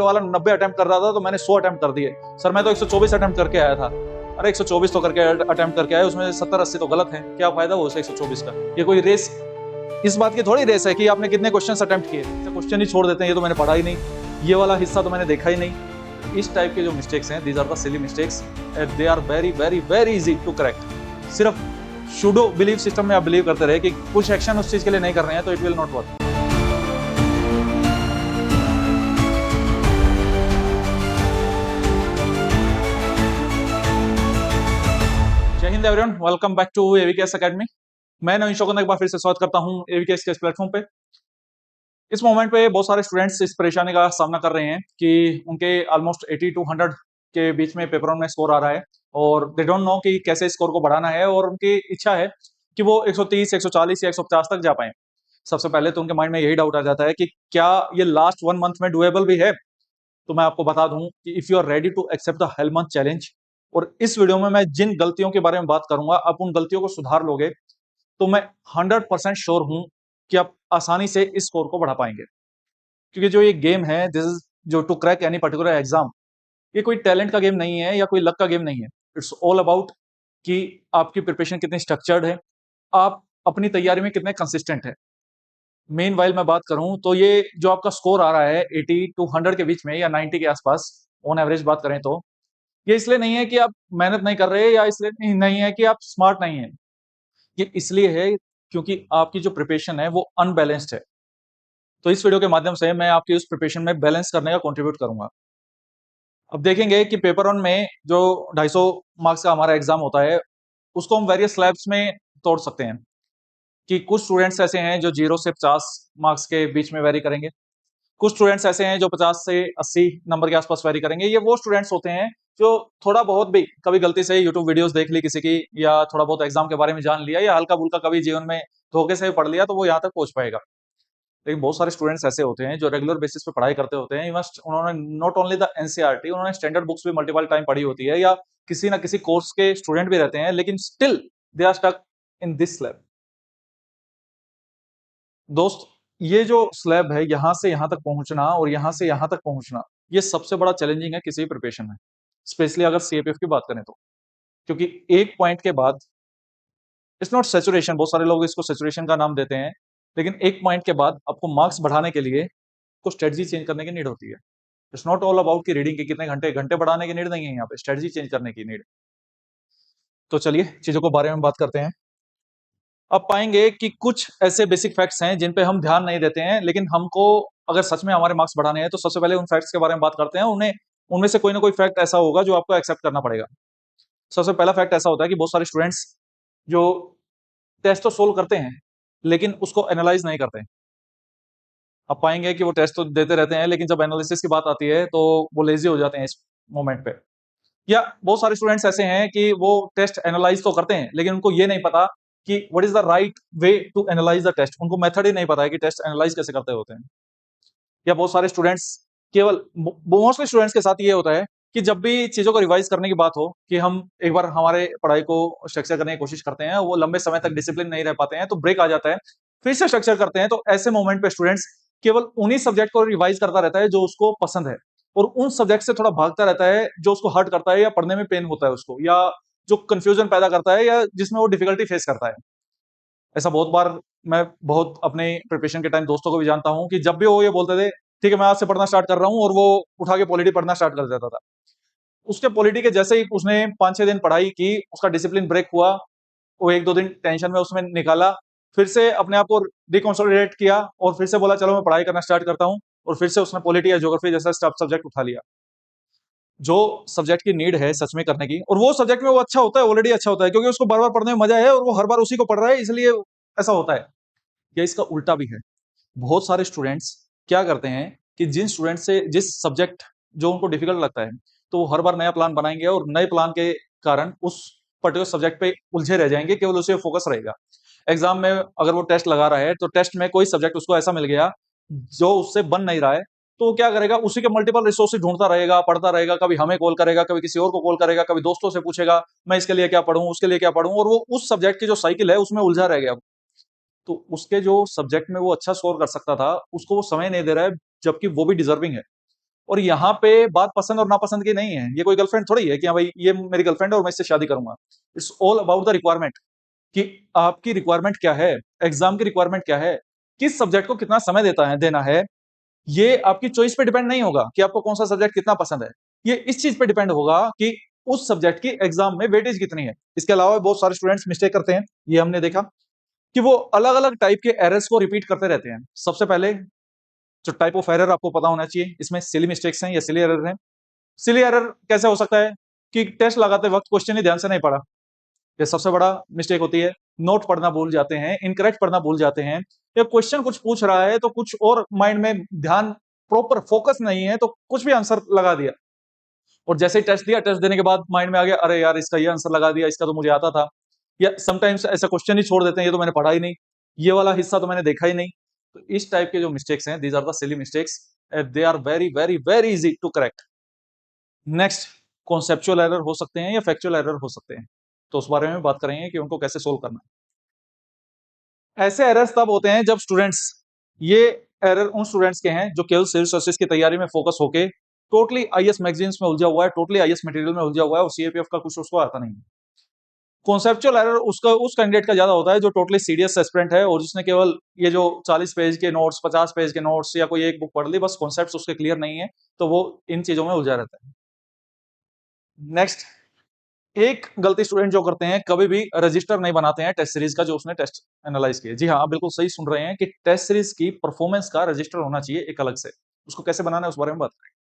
वाला 90 अटेम्प्ट कर रहा था तो मैंने 100 अटेम्प्ट कर दिए। सर मैं तो 124 अटेम्प्ट करके आया था। अरे 124 तो करके अटेम्प्ट करके आए, उसमें 70-80 तो गलत है, क्या फायदा हो उसे 124 का। ये कोई रेस, इस बात की थोड़ी रेस है कि आपने कितने क्वेश्चन अटेम्प्ट किए, क्वेश्चन ही छोड़ देते हैं, ये तो मैंने पढ़ा ही नहीं, ये वाला हिस्सा तो मैंने देखा ही नहीं। इस टाइप के जो मिस्टेक्स हैं, these are the silly mistakes, they are very very very easy to correct. सिर्फ शूडो बिलीव सिस्टम में आप बिलीव करते रहे कि कुछ एक्शन उस चीज के लिए नहीं कर रहे हैं तो इट विल नॉट वर्क। जय हिंद everyone, welcome back to AVKS academy. मैं नवीन शौकत एक बार फिर से स्वागत करता हूं एवीकेएस के इस प्लेटफॉर्म पे। इस मोमेंट पे बहुत सारे स्टूडेंट्स इस परेशानी का सामना कर रहे हैं कि उनके ऑलमोस्ट 80 to 100 के बीच में पेपर वन में स्कोर आ रहा है और दे डोंट नो कि कैसे स्कोर को बढ़ाना है, और उनकी इच्छा है कि वो 130, 140 या 150 तक जा पाए। सबसे पहले तो उनके माइंड में यही डाउट आ जाता है कि क्या ये लास्ट 1 मंथ में डुएबल भी है। तो मैं आपको बता दूं कि if you are ready to accept the hell month challenge, और इस वीडियो में मैं जिन गलतियों के बारे में बात करूंगा, आप उन गलतियों को सुधार लोगे तो मैं 100% श्योर हूं कि आप आसानी से इस स्कोर को बढ़ा पाएंगे। क्योंकि जो ये गेम है, दिस इज जो to crack any particular exam, ये कोई टैलेंट का गेम नहीं है या कोई लक का गेम नहीं है। इट्स ऑल अबाउट कि आपकी प्रिपरेशन कितनी स्ट्रक्चर्ड है, आप अपनी तैयारी में कितने कंसिस्टेंट है। मेन वाइल मैं बात करूं तो ये जो आपका स्कोर आ रहा है 80 to 100 के बीच में या 90 के आसपास, ऑन एवरेज बात करें तो, ये इसलिए नहीं है कि आप मेहनत नहीं कर रहे या इसलिए नहीं है कि आप स्मार्ट नहीं है। ये इसलिए है क्योंकि आपकी जो प्रिपरेशन है वो अनबैलेंस्ड है। तो इस वीडियो के माध्यम से मैं आपकी उस प्रिपरेशन में बैलेंस करने का कंट्रीब्यूट करूंगा। अब देखेंगे कि पेपर वन में जो 250 मार्क्स का हमारा एग्जाम होता है, उसको हम वेरियस स्लैब्स में तोड़ सकते हैं। कि कुछ स्टूडेंट्स ऐसे हैं जो 0 से 50 मार्क्स के बीच में वेरी करेंगे, कुछ स्टूडेंट्स ऐसे हैं जो 50 से 80 नंबर के आसपास वेरी करेंगे। ये वो स्टूडेंट्स होते हैं जो थोड़ा बहुत भी कभी गलती से यूट्यूब वीडियोस देख ली किसी की, या थोड़ा बहुत एग्जाम के बारे में जान लिया, या हल्का फुल्का कभी जीवन में धोखे से पढ़ लिया, तो वो यहाँ तक पहुंच पाएगा। लेकिन बहुत सारे स्टूडेंट्स ऐसे होते हैं जो रेगुलर बेसिस पे पढ़ाई करते होते हैं। इवन उन्होंने नॉट ओनली द एनसीईआरटी, उन्होंने स्टैंडर्ड बुक्स भी मल्टीपल टाइम पढ़ी होती है, या किसी ना किसी कोर्स के स्टूडेंट भी रहते हैं, लेकिन still they are stuck in this slab. दोस्त, ये जो स्लैब है, यहां से यहां तक पहुंचना और यहां से यहां तक पहुंचना, ये सबसे बड़ा चैलेंजिंग है किसी भी प्रिपरेशन में, स्पेशली अगर सीएपीएफ की बात करें तो। क्योंकि एक पॉइंट के बाद, इट्स नॉट सेचुरेशन, बहुत सारे लोग इसको सेचुरेशन का नाम देते हैं, लेकिन एक पॉइंट के बाद आपको मार्क्स बढ़ाने के लिए कुछ स्ट्रेटजी चेंज करने की नीड होती है। इट्स नॉट ऑल अबाउट की रीडिंग के कितने घंटे घंटे बढ़ाने की नीड नहीं है, यहाँ पे स्ट्रेटजी चेंज करने की नीड। तो चलिए चीजों को बारे में बात करते हैं। अब पाएंगे कि कुछ ऐसे बेसिक फैक्ट्स हैं जिन पे हम ध्यान नहीं देते हैं, लेकिन हमको अगर सच में हमारे मार्क्स बढ़ाने हैं तो सबसे पहले उन फैक्ट्स के बारे में बात करते हैं। उन्हें उनमें से कोई ना कोई फैक्ट ऐसा होगा जो आपको एक्सेप्ट करना पड़ेगा। सबसे पहला फैक्ट ऐसा होता है कि बहुत सारे स्टूडेंट्स जो टेस्ट तो सोल्व करते हैं लेकिन उसको एनालाइज नहीं करते। आप पाएंगे कि वो टेस्ट तो देते रहते हैं, लेकिन जब एनालिसिस की बात आती है तो वो लेजी हो जाते हैं इस मोमेंट पे। या बहुत सारे स्टूडेंट्स ऐसे हैं कि वो टेस्ट एनालाइज तो करते हैं, लेकिन उनको ये नहीं पता कि what is the right way to analyse the test. उनको मेथड ही नहीं पता है कि टेस्ट एनालाइज कैसे करते होते हैं। या बहुत सारे स्टूडेंट्स, केवल मोस्टली स्टूडेंट्स के साथ ये होता है कि जब भी चीजों को रिवाइज करने की बात हो, कि हम एक बार हमारे पढ़ाई को स्ट्रक्चर करने की कोशिश करते हैं, वो लंबे समय तक डिसिप्लिन नहीं रह पाते हैं, तो ब्रेक आ जाता है, फिर से स्ट्रक्चर करते हैं, तो ऐसे मोमेंट पे स्टूडेंट्स केवल उन्हीं सब्जेक्ट को रिवाइज करता रहता है जो उसको पसंद है, और उन सब्जेक्ट से थोड़ा भागता रहता है जो उसको हर्ट करता है या पढ़ने में पेन होता है उसको, या जो कंफ्यूजन पैदा करता है, या जिसमें वो डिफिकल्टी फेस करता है। ऐसा बहुत बार मैं बहुत अपने प्रिपरेशन के टाइम दोस्तों को भी जानता हूं कि जब भी वो ये बोलते थे ठीक है मैं आज से पढ़ना स्टार्ट कर रहा हूं, और वो उठा के पॉलिटी पढ़ना स्टार्ट कर देता था। उसके पॉलिटी के जैसे ही उसने 5-6 दिन पढ़ाई की, उसका डिसिप्लिन ब्रेक हुआ, वो 1-2 दिन टेंशन में उसमें निकाला, फिर से अपने आप को रिकॉन्सोलिडेट किया और फिर से बोला चलो मैं पढ़ाई करना स्टार्ट करता हूँ, और फिर से उसने पॉलिटी या ज्योग्राफी जैसा सब्जेक्ट उठा लिया जो सब्जेक्ट की नीड है सच में करने की, और वो सब्जेक्ट में वो अच्छा होता है, ऑलरेडी अच्छा होता है, क्योंकि उसको बार बार पढ़ने में मजा है और वो हर बार उसी को पढ़ रहा है, इसलिए ऐसा होता है। या इसका उल्टा भी है। बहुत सारे स्टूडेंट्स क्या करते हैं कि जिन स्टूडेंट से जिस सब्जेक्ट जो उनको डिफिकल्ट लगता है, तो वो हर बार नया प्लान बनाएंगे और नए प्लान के कारण उस पर्टिकुलर सब्जेक्ट पे उलझे रह जाएंगे, केवल उसे फोकस रहेगा। एग्जाम में अगर वो टेस्ट लगा रहा है तो टेस्ट में कोई सब्जेक्ट उसको ऐसा मिल गया जो उससे बन नहीं रहा है, तो वो क्या करेगा, उसी के मल्टीपल रिसोर्सेज ढूंढता रहेगा, पढ़ता रहेगा, कभी हमें कॉल करेगा, कभी किसी और को कॉल करेगा, कभी दोस्तों से पूछेगा मैं इसके लिए क्या पढ़ूं, उसके लिए क्या पढ़ूं, और वो उस सब्जेक्ट की जो साइकिल है उसमें उलझा रह गया। तो उसके जो सब्जेक्ट में वो अच्छा स्कोर कर सकता था, उसको वो समय नहीं दे रहा है, जबकि वो भी डिजर्विंग है। और यहाँ पे बात पसंद और नापसंद की नहीं है, ये कोई गर्लफ्रेंड थोड़ी है कि हाँ भाई ये मेरी गर्लफ्रेंड है और मैं इससे शादी करूंगा। It's all about the requirement, कि आपकी रिक्वायरमेंट क्या है, एग्जाम की रिक्वायरमेंट क्या है, किस सब्जेक्ट को कितना समय देना है। ये आपकी चॉइस पे डिपेंड नहीं होगा कि आपको कौन सा सब्जेक्ट कितना पसंद है, ये इस चीज पे डिपेंड होगा कि उस सब्जेक्ट की एग्जाम में वेटेज कितनी है। इसके अलावा बहुत सारे स्टूडेंट्स मिस्टेक करते हैं, ये हमने देखा कि वो अलग अलग टाइप के एरर्स को रिपीट करते रहते हैं। सबसे पहले जो टाइप ऑफ एरर आपको पता होना चाहिए, इसमें सिली मिस्टेक्स हैं या सिली एरर हैं। सिली एरर कैसे हो सकता है कि टेस्ट लगाते वक्त क्वेश्चन ही ध्यान से नहीं पढ़ा, ये सबसे बड़ा मिस्टेक होती है। नोट पढ़ना भूल जाते हैं, इनकरेक्ट पढ़ना भूल जाते हैं, या क्वेश्चन कुछ पूछ रहा है तो कुछ और माइंड में ध्यान प्रॉपर फोकस नहीं है तो कुछ भी आंसर लगा दिया, और जैसे ही टेस्ट दिया, टेस्ट देने के बाद माइंड में आ गया अरे यार इसका ये आंसर लगा दिया, इसका तो मुझे आता था। या समटाइम्स ऐसा क्वेश्चन ही छोड़ देते हैं, ये तो मैंने पढ़ा ही नहीं, ये वाला हिस्सा तो मैंने देखा ही नहीं। तो इस टाइप के जो मिस्टेक्स हैं, these are the silly mistakes, they are very very very easy to correct. Next, conceptual error हो सकते हैं या फैक्चुअल एरर हो सकते हैं, तो उस बारे में बात करेंगे कि उनको कैसे सोल्व करना है। ऐसे एरर्स तब होते हैं जब स्टूडेंट्स, ये एरर उन स्टूडेंट्स के हैं जो केवल सिविल सर्विसेज की तैयारी में फोकस होके टोटली आईएएस मैगजीन्स में उलझा हुआ है, टोटली आईएएस मटेरियल में उलझा हुआ है और सीएपीएफ का कुछ उसको आता नहीं है। कॉन्सेप्चुअल एरर उसका उस कैंडिडेट का ज्यादा होता है जो टोटली सीरियस एस्पिरेंट है और जिसने केवल ये जो 40 पेज के नोट्स, 50 पेज के नोट्स या कोई एक बुक पढ़ ली, बस कॉन्सेप्ट्स उसके क्लियर नहीं है, तो वो इन चीजों में उलझा रहता है। नेक्स्ट, एक गलती स्टूडेंट जो करते हैं, कभी भी रजिस्टर नहीं बनाते हैं टेस्ट सीरीज का जो उसने टेस्ट एनालाइज किया। जी हाँ, आप बिल्कुल सही सुन रहे हैं कि टेस्ट सीरीज की परफॉर्मेंस का रजिस्टर होना चाहिए एक अलग से। उसको कैसे बनाना है उस बारे में बात करेंगे।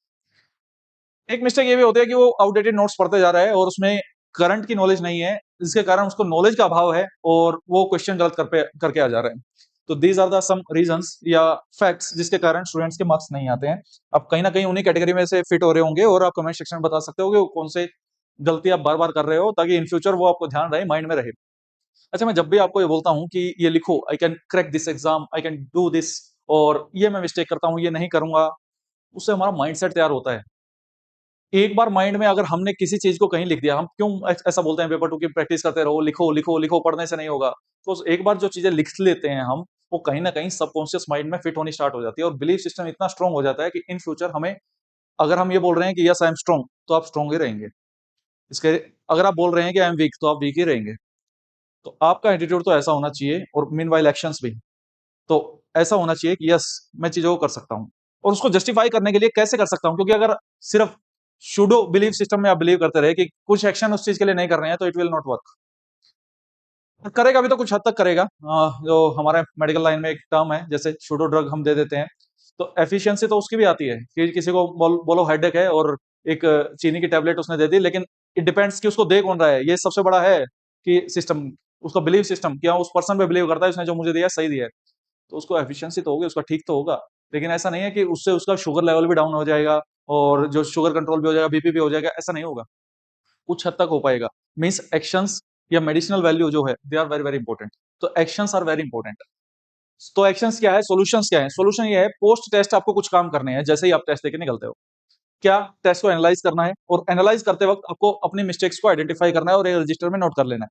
एक मिस्टेक ये भी होती है कि वो आउटडेटेड नोट्स पढ़ते जा रहा है और उसमें करंट की नॉलेज नहीं है, जिसके कारण उसको नॉलेज का अभाव है और वो क्वेश्चन गलत करके आ जा रहे हैं। तो these are the some reasons या फैक्ट्स जिसके कारण स्टूडेंट्स के मार्क्स नहीं आते हैं। आप कहीं ना कहीं उन्हीं कैटेगरी में से फिट हो रहे होंगे और आप कमेंट सेक्शन में बता सकते हो कि वो कौन से गलती आप बार बार कर रहे हो, ताकि इन फ्यूचर वो आपको ध्यान रहे, माइंड में रहे। अच्छा, मैं जब भी आपको ये बोलता हूँ कि ये लिखो, I can crack this exam, I can do this, और ये मैं मिस्टेक करता हूँ, ये नहीं करूंगा, उससे हमारा माइंडसेट तैयार होता है। एक बार माइंड में अगर हमने किसी चीज को कहीं लिख दिया, हम क्यों ऐसा बोलते हैं पेपर टू की प्रैक्टिस करते रहो, लिखो लिखो लिखो, पढ़ने से नहीं होगा। तो एक बार जो चीजें लिख लेते हैं हम, वो कहीं ना कहीं सबकॉन्शियस माइंड में फिट होनी स्टार्ट हो जाती है और बिलीफ सिस्टम इतना स्ट्रांग हो जाता है कि इन फ्यूचर हमें, अगर हम ये बोल रहे हैं कि यस आई एम स्ट्रांग, तो आप स्ट्रांग ही रहेंगे। इसके अगर आप बोल रहे हैं कि आई एम वीक, तो आप वीक ही रहेंगे। तो आपका एटीट्यूड तो ऐसा होना चाहिए, और मीनवाइल एक्शंस भी तो ऐसा होना चाहिए कि यस मैं चीजों को कर सकता हूँ, और उसको जस्टिफाई करने के लिए कैसे कर सकता हूँ, क्योंकि अगर सिर्फ शूडो बिलीव सिस्टम में आप बिलीव करते रहे कि कुछ एक्शन उस चीज के लिए नहीं कर रहे हैं, तो इट विल नॉट वर्क। करेगा भी तो कुछ हद तक करेगा। जो हमारे मेडिकल लाइन में एक टर्म है, जैसे शूडो ड्रग हम दे देते हैं, तो एफिशिएंसी तो उसकी भी आती है कि किसी को बोलो हेडेक है और एक चीनी की टेबलेट उसने दे दी, लेकिन इट डिपेंड्स कि उसको दे कौन रहा है। ये सबसे बड़ा है कि सिस्टम, उसका बिलीव सिस्टम क्या उस पर्सन पे बिलीव करता है, उसने जो मुझे दिया सही दिया है, तो उसको एफिशिएंसी तो होगी, उसका ठीक तो होगा। लेकिन ऐसा नहीं है कि उससे उसका शुगर लेवल भी डाउन हो जाएगा और जो शुगर कंट्रोल भी हो जाएगा, बीपी भी हो जाएगा, ऐसा नहीं होगा। कुछ हद तक हो पाएगा। मीन्स एक्शंस या मेडिसिनल वैल्यू जो है, they are very very important. तो एक्शंस आर वेरी इंपॉर्टेंट। तो एक्शंस क्या है, सॉल्यूशंस क्या है? सॉल्यूशन ये है, पोस्ट टेस्ट आपको कुछ काम करने हैं। जैसे ही आप टेस्ट देके निकलते हो, क्या टेस्ट को एनालाइज करना है, और एनालाइज करते वक्त आपको अपनी मिस्टेक्स को आइडेंटिफाई करना है और एक रजिस्टर में नोट कर लेना है।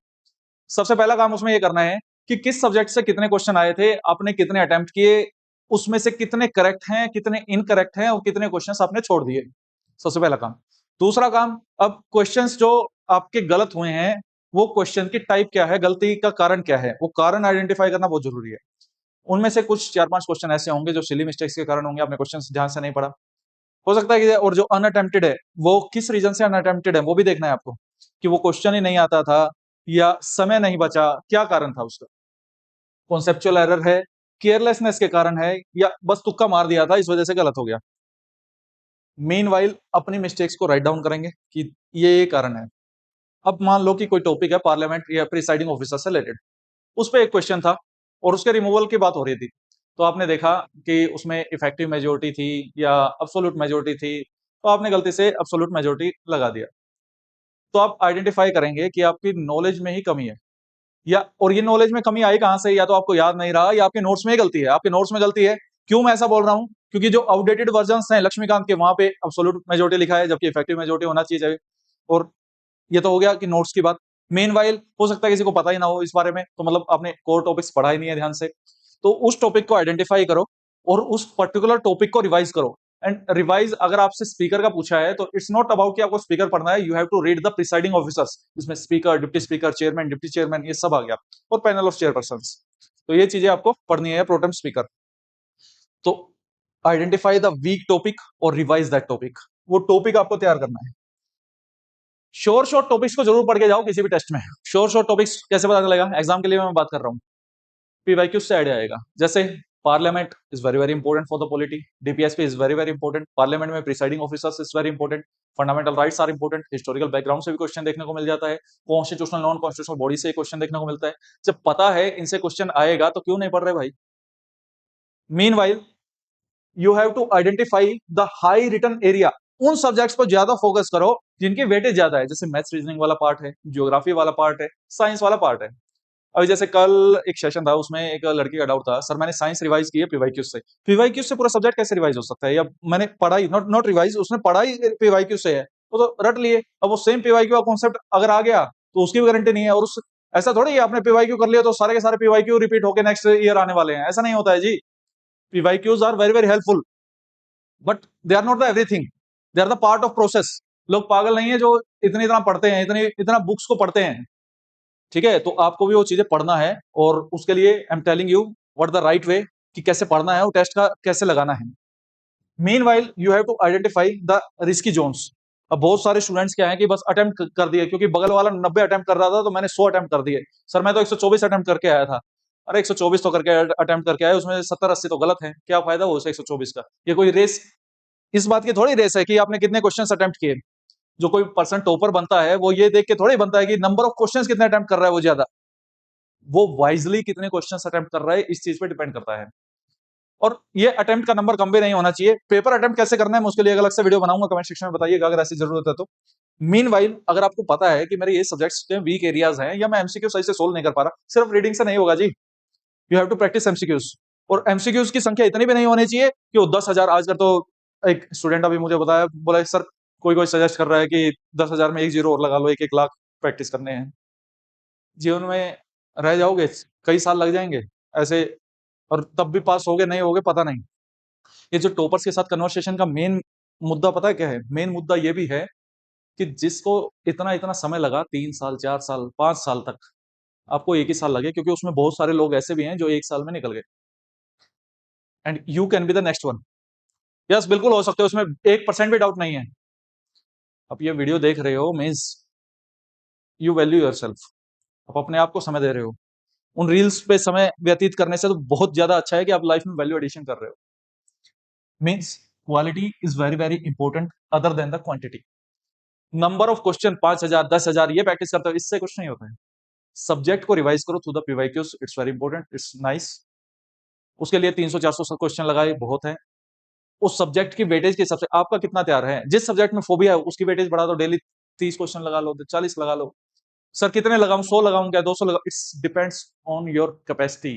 सबसे पहला काम उसमें ये करना है कि किस सब्जेक्ट से कितने क्वेश्चन आए थे, आपने कितने अटेम्प्ट किए, उसमें से कितने करेक्ट हैं, कितने इनकरेक्ट हैं, और कितने क्वेश्चंस आपने छोड़ दिए। सबसे पहला काम। दूसरा काम, अब क्वेश्चंस जो आपके गलत हुए हैं, वो क्वेश्चन की टाइप क्या है, गलती का कारण क्या है, वो कारण आइडेंटिफाई करना बहुत जरूरी है। उनमें से कुछ 4-5 क्वेश्चन ऐसे होंगे जो सिली मिस्टेक्स के कारण होंगे, आपने क्वेश्चन ध्यान से नहीं पढ़ा, हो सकता है कि, और जो अनअटेम्प्टेड है, वो किस रीजन से अनअटेम्प्टेड है वो भी देखना है आपको, कि वो क्वेश्चन ही नहीं आता था, या समय नहीं बचा, क्या कारण था उसका। कॉन्सेप्चुअल एरर है, केयरलेसनेस के कारण है, या बस तुक्का मार दिया था इस वजह से गलत हो गया। मीनवाइल अपनी मिस्टेक्स को राइट डाउन करेंगे कि ये कारण है। अब मान लो कि कोई टॉपिक है पार्लियामेंट या प्रिसाइडिंग ऑफिसर से रिलेटेड, उस पे एक क्वेश्चन था और उसके रिमूवल की बात हो रही थी। तो आपने देखा कि उसमें इफेक्टिव मेजोरिटी थी या अब्सोल्यूट मेजोरिटी थी, तो आपने गलती से अब्सोल्यूट मेजोरिटी लगा दिया। तो आप आइडेंटिफाई करेंगे कि आपकी नॉलेज में ही कमी है, या और ये नॉलेज में कमी आई कहां से, या तो आपको याद नहीं रहा, या आपके नोट्स में ही गलती है। आपके नोट्स में गलती है, क्यों मैं ऐसा बोल रहा हूं, क्योंकि जो आउटडेटेड वर्जन हैं लक्ष्मीकांत के, वहां पे अब्सोल्यूट मेजोरिटी लिखा है, जबकि इफेक्टिव मेजोरिटी होना चाहिए। और ये तो हो गया कि नोट्स की बात। मेनवाइल हो सकता है किसी को पता ही ना हो इस बारे में, तो मतलब आपने कोर टॉपिक्स पढ़ा ही नहीं है ध्यान से, तो उस टॉपिक को आइडेंटिफाई करो और उस पर्टिकुलर टॉपिक को रिवाइज करो। एंड रिवाइज अगर आपसे स्पीकर का पूछा है तो इट्स नॉट अबाउट कि आपको स्पीकर पढ़ना है, you have to read the presiding officers, इसमें speaker, deputy speaker, chairman, deputy chairman, ये सब आ गया, और पैनल ऑफ चेयरपर्सन। तो ये चीजें आपको पढ़नी है प्रोटेम स्पीकर। तो आइडेंटिफाई द वीक टॉपिक और रिवाइज दैट टॉपिक, वो टॉपिक आपको तैयार करना है। शॉर्ट टॉपिक्स को जरूर पढ़ के जाओ किसी भी टेस्ट में। शॉर्ट टॉपिक्स कैसे पता चलेगा, एग्जाम के लिए मैं बात कर रहा हूँ, पीवाईक्यू से आइडिया आएगा। जैसे parliament is very very important for the polity, DPSP is very very important, parliament में presiding officers is very important, fundamental rights are important, historical background से भी क्वेश्चन देखने को मिल जाता है, कॉन्स्टिट्यूशनल नॉन कॉन्स्टिट्यूशनल बॉडी से क्वेश्चन देखने को मिलता है। जब पता है इनसे क्वेश्चन आएगा तो क्यों नहीं पढ़ रहे भाई। Meanwhile you have to identify the high return area, उन सब्जेक्ट्स पर ज्यादा फोकस करो जिनकी वेटेज ज्यादा है, जैसे मैथ्स रीजनिंग वाला पार्ट है, ज्योग्राफी वाला पार्ट है, साइंस वाला पार्ट है। अभी जैसे कल एक सेशन था, उसमें एक लड़की का डाउट था, सर मैंने साइंस रिवाइज की है पीवाईक्यू से, पीवाईक्यू से पूरा सब्जेक्ट कैसे रिवाइज हो सकता है, या मैंने पढ़ाई नॉट नॉट रिवाइज, उसने पढ़ाई पीवाईक्यू से है, वो तो रट लिए, अब वो सेम पीवाईक्यू का कॉन्सेप्ट अगर आ गया तो उसकी भी गारंटी नहीं है। और उस ऐसा थोड़ी है आपने पीवाईक्यू कर लिया तो सारे के सारे पीवाईक्यू रिपीट होकर नेक्स्ट ईयर आने वाले हैं, ऐसा नहीं होता है जी। PYQs are very very helpful but they are not the everything, they are the part of process. लोग पागल नहीं है जो इतनी इतना पढ़ते हैं, इतनी इतना बुक्स को पढ़ते हैं, ठीक है, तो आपको भी वो चीजें पढ़ना है, और उसके लिए I am telling you what the right वे कि कैसे पढ़ना है और टेस्ट का कैसे लगाना है। Meanwhile you have to identify the risky zones. अब बहुत सारे स्टूडेंट्स क्या है कि बस अटेम्प्ट कर दिए, क्योंकि बगल वाला 90 अटेम्प्ट कर रहा था तो मैंने 100 अटेम्प्ट कर दिए, सर मैं तो 124 अटेम्प्ट करके आया था। अरे 124 तो करके अटेम्प्ट करके आए, उसमें 70-80 तो गलत है, क्या फायदा हो उसे 124 का। ये कोई रेस, इस बात की थोड़ी रेस है कि आपने कितने क्वेश्चन अटेम्प्ट किए। जो कोई पर्सन टॉपर बनता है वो ये देख के थोड़ी बनता है कि नंबर ऑफ क्वेश्चंस कितने अटेम्प्ट कर रहा है वो ज्यादा, वो वाइजली कितने क्वेश्चंस अटेम्प्ट कर रहा है इस चीज पे डिपेंड करता है। और ये अटेम्प्ट का नंबर कम भी नहीं होना चाहिए। पेपर अटेम्प्ट कैसे करना है मैं उसके लिए अलग से वीडियो बनाऊंगा, कमेंट सेक्शन में बताइएगा अगर ऐसी जरूरत है तो। मीनवाइल अगर आपको पता है कि मेरे ये सब्जेक्ट्स के वीक एरियाज हैं या मैं एमसीक्यू सही से सोल्व नहीं कर पा रहा, सिर्फ रीडिंग से नहीं होगा जी, you have to practice MCQs. और एमसीक्यूज की संख्या इतनी भी नहीं होनी चाहिए कि वो 10,000 आज कर। तो एक स्टूडेंट अभी मुझे बताया, बोला सर कोई कोई सजेस्ट कर रहा है कि 10,000 में एक जीरो और लगा लो, 1-1 लाख प्रैक्टिस करने हैं। जीवन में रह जाओगे, कई साल लग जाएंगे ऐसे, और तब भी पास होगे नहीं होगे पता नहीं। ये जो टॉपर्स के साथ कन्वर्सेशन का मेन मुद्दा पता है क्या है, मेन मुद्दा ये भी है कि जिसको इतना इतना समय लगा, 3 साल 4 साल 5 साल तक, आपको एक ही साल लगे, क्योंकि उसमें बहुत सारे लोग ऐसे भी हैं जो 1 साल में निकल गए, and you can be the next one. Yes बिल्कुल हो सकते हो, उसमें 1% भी डाउट नहीं है। आप ये वीडियो देख रहे हो means you value your self, आप अपने आप को समय दे रहे हो। उन रील्स पे समय व्यतीत करने से तो बहुत ज्यादा अच्छा है कि आप लाइफ में वैल्यू एडिशन कर रहे हो। Means quality is very very important other than the quantity. Number of question 5,000 10,000 ये प्रैक्टिस करते हो, इससे कुछ नहीं होता है। सब्जेक्ट को रिवाइज करो through the PYQs, it's very important, it's nice. उसके लिए 300-400 क्वेश्चन लगाए बहुत है। उस सब्जेक्ट की वेटेज के हिसाब से आपका कितना तैयार है, जिस सब्जेक्ट में फोबिया है उसकी वेटेज बढ़ा दो, डेली 30 क्वेश्चन लगा लो, 40 लगा लो। सर कितने लगाऊं, 100 लगाऊं क्या, 200 लगाऊं, it's depends on your capacity.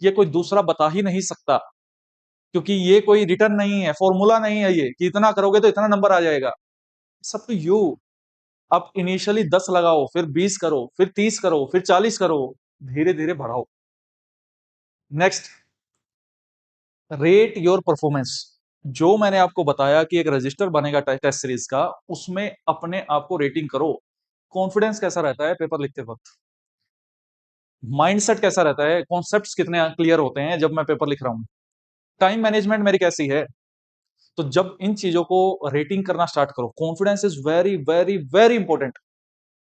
ये कोई दूसरा बता ही नहीं सकता, क्योंकि ये कोई रिटर्न नहीं है, फॉर्मूला नहीं है ये कि इतना करोगे तो इतना नंबर आ जाएगा। सब टू यू। आप इनिशियली 10 लगाओ, फिर 20 करो, फिर 30 करो, फिर 40 करो, धीरे धीरे बढ़ाओ। Next, rate your performance. जो मैंने आपको बताया कि एक रजिस्टर बनेगा टेस्ट सीरीज का, उसमें अपने आप को रेटिंग करो। कॉन्फिडेंस कैसा रहता है पेपर लिखते वक्त, माइंडसेट कैसा रहता है, कॉन्सेप्ट्स कितने क्लियर होते हैं जब मैं पेपर लिख रहा हूं, टाइम मैनेजमेंट मेरी कैसी है। तो जब इन चीजों को रेटिंग करना स्टार्ट करो, confidence is very very very important.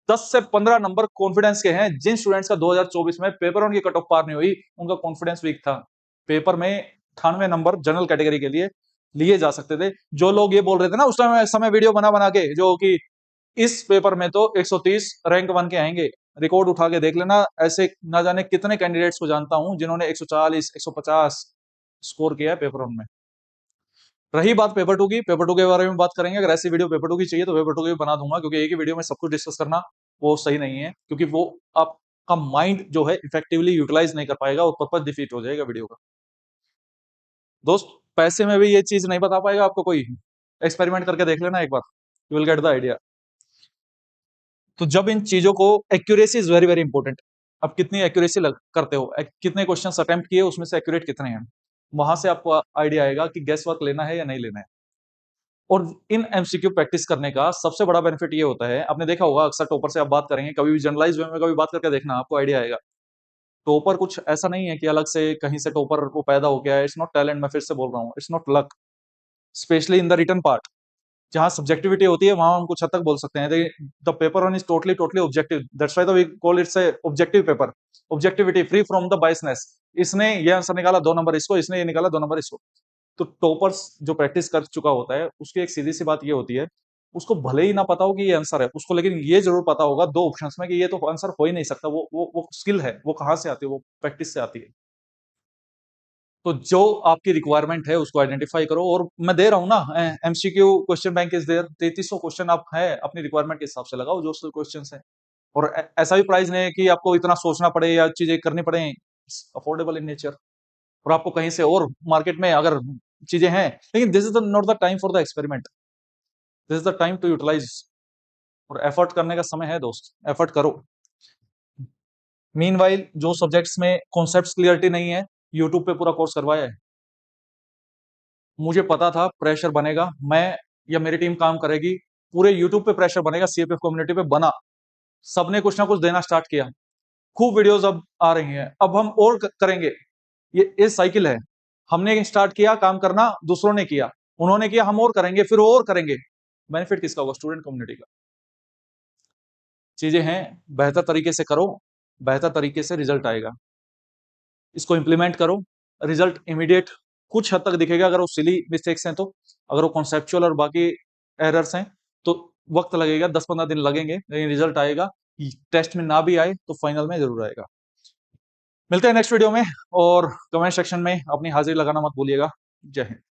10 से 15 नंबर कॉन्फिडेंस के हैं। जिन स्टूडेंट्स का 2024 में पेपर उनकी कट ऑफ पार नहीं हुई, उनका कॉन्फिडेंस वीक था। पेपर में 98 नंबर जनरल कैटेगरी के लिए लिए जा सकते थे। जो लोग ये बोल रहे थे ना उस टाइम समय वीडियो बना बना के, जो कि इस पेपर में तो 130 रैंक 1 के आएंगे, रिकॉर्ड उठा के देख लेना। ऐसे ना जाने कितने कैंडिडेट्स को जानता हूं जिन्होंने 140 150 स्कोर किया है पेपर 1 में। रही बात पेपर 2 की, पेपर 2 के बारे में बात करेंगे। अगर ऐसी वीडियो पेपर 2 की चाहिए तो पेपर 2 की भी बना दूंगा, क्योंकि एक ही वीडियो में सब कुछ डिस्कस करना वो सही नहीं है, क्योंकि वो आपका माइंड जो है इफेक्टिवली यूटिलाइज नहीं कर पाएगा और पर्पस डिफीट हो जाएगा वीडियो का। दोस्त पैसे में भी ये चीज नहीं बता पाएगा आपको कोई, एक्सपेरिमेंट करके देख लेना एक बार, you will get the idea. तो जब इन चीजों को, accuracy is very very important. अब कितनी एक्यूरेसी करते हो, कितने क्वेश्चन अटेम्प्ट किए उसमें से एक्यूरेट कितने हैं, वहां से आपको आइडिया आएगा कि गैस वर्क लेना है या नहीं लेना है। और इन एमसीक्यू प्रैक्टिस करने का सबसे बड़ा बेनिफिट ये होता है, आपने देखा होगा अक्सर टॉपर से आप बात करेंगे, कभी भी जनरलाइज वे में कभी बात करके देखना, आपको आइडिया आएगा। टॉपर कुछ ऐसा नहीं है कि अलग से कहीं से टॉपर वो पैदा हो गया है। इट्स नॉट टैलेंट, मैं फिर से बोल रहा हूँ, it's not luck. Specially in the written part, जहाँ सब्जेक्टिविटी होती है वहां हम कुछ हद तक बोल सकते हैं the paper one is totally totally objective, that's why we call it's a objective paper. Objectivity free from the biasness. इसने ये आंसर निकाला 2 नंबर इसको, इसने ये निकाला 2 नंबर इसको। तो टॉपर्स जो प्रैक्टिस कर चुका होता है उसकी एक सीधी सी बात ये होती है, उसको भले ही ना पता हो कि ये आंसर है उसको, लेकिन ये जरूर पता होगा 2 ऑप्शंस में कि ये तो आंसर हो ही नहीं सकता। वो स्किल है, वो कहाँ से आती है, वो प्रैक्टिस से आती है। तो जो आपकी रिक्वायरमेंट है उसको आइडेंटिफाई करो, और मैं दे रहा हूँ ना MCQ question bank is there, 3300 question आप है अपनी रिक्वायरमेंट के हिसाब से लगाओ जो क्वेश्चन है। और ऐसा भी प्राइस नहीं है कि आपको इतना सोचना पड़े या चीजें करनी पड़े, अफोर्डेबल इन नेचर। और आपको कहीं से और मार्केट में अगर चीजें हैं, लेकिन this is not the time for the experiment, this is the time to utilise. और एफर्ट करने का समय है दोस्त, एफर्ट करो। मीनवाइल जो सब्जेक्ट्स में कॉन्सेप्ट्स क्लियरिटी नहीं है, यूट्यूब पे पूरा कोर्स करवाया है। मुझे पता था प्रेशर बनेगा, मैं या मेरी टीम काम करेगी, पूरे यूट्यूब पे प्रेशर बनेगा, सीएपीएफ कम्युनिटी पे बना। सबने कुछ ना कुछ देना स्टार्ट किया, खूब वीडियोस अब आ रही हैं, अब हम और करेंगे। ये साइकिल है। हमने स्टार्ट किया काम करना, दूसरों ने किया, उन्होंने किया, हम और करेंगे, फिर वो और करेंगे। बेनिफिट किसका होगा? स्टूडेंट कम्युनिटी का। चीजें हैं, बेहतर तरीके से करो, बेहतर तरीके से रिजल्ट आएगा। इसको इंप्लीमेंट करो, रिजल्ट इमीडिएट कुछ हद तक दिखेगा अगर वो सिली मिस्टेक्स हैं तो। अगर वो कॉन्सेप्चुअल और बाकी एरर्स हैं तो वक्त लगेगा, 10-15 दिन लगेंगे, लेकिन रिजल्ट आएगा। टेस्ट में ना भी आए तो फाइनल में जरूर आएगा। मिलते हैं नेक्स्ट वीडियो में, और कमेंट सेक्शन में अपनी हाजिरी लगाना मत भूलिएगा। जय हिंद।